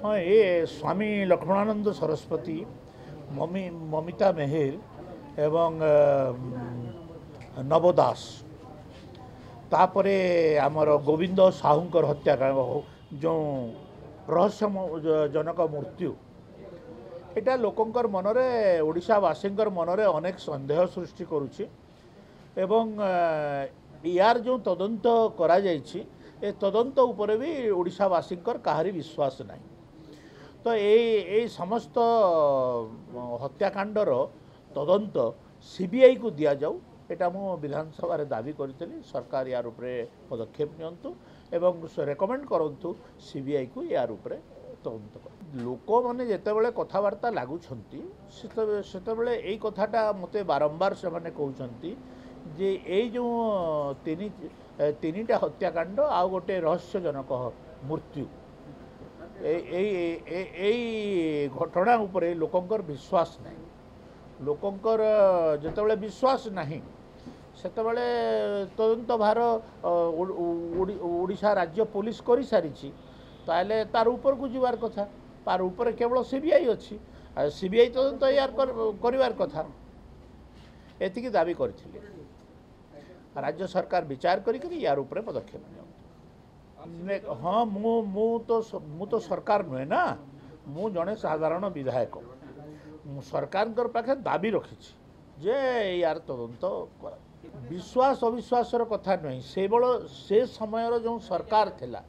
हाँ, ये स्वामी लक्ष्मणानंद सरस्वती, ममिता मेहेर एवं नव दास, तापरे आमर गोविंद साहूंकर हत्याकांड जो रहस्यजनक मृत्यु, एटा लोकंकर मनरे ओडिशावासींकर मनरे अनेक संदेह सृष्टि करुछि एवं यार जो तदंत करा जायछि ए तदंत उपरे भी ओडिशावासींकर काहारी विश्वास नहीं। तो ये समस्त हत्याकांडर तदंत सीबीआई को दिया जाऊ, एटा मु विधानसभा रे दाबी करी। सरकार यार उपरे पदक्षेप नियंतु एवं रेकमेंड करंतु सीबीआई को यार उपरे तदंत कर। लोक मैंने जितेबाला कथबार्ता लगुंट से यही कथाटा मत बारंबार से कहते जे यही जो तीन टा हत्याकांड आ गोटे रहस्यजनक मृत्यु, यही घटना उपरे लोकंकर विश्वास नहीं। लोकंकर जितेबाला विश्वास नहीं सेतेबाला तदंत भार ओडिशा राज्य पुलिस कर सारी, ताले तार ऊपर को जीवार कथा, तार ऊपर केवल सीबीआई अच्छी, सीबीआई तदंत यार करिवार कथा, एतिकी दाबी करथिले। राज्य सरकार विचार करी यार ऊपर पदक्षेप नियंतु। हाँ, मु तो सरकार नुहे ना, मु जड़े साधारण विधायक। सरकार पाखे दाबी रखी जे यार तदंत कर। विश्वास अविश्वासर कथा नुहे, से समय जो सरकार थिला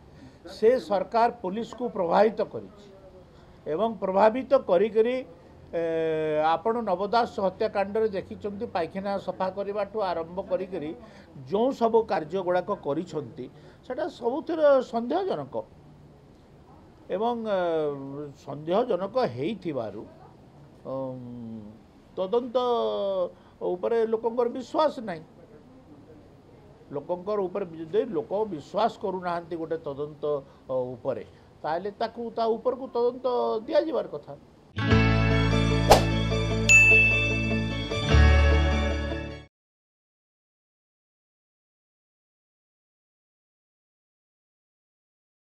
से सरकार पुलिस को प्रभावित करी एवं प्रभावित करी आपण नवदास हत्याकांड देखी पायखाना सफा करने ठू आरंभ करी जो सब कार्य गुड़ाक करा सबुथ सन्देहजनक एवं सन्देहजनक हो तदंत उपरे लोकंकर विश्वास नहीं। लोकंकर ऊपर लोक विश्वास करूना गोटे तदंत उपरे ताले ताकू ता ऊपर को तदंत दिया जिवार कथा।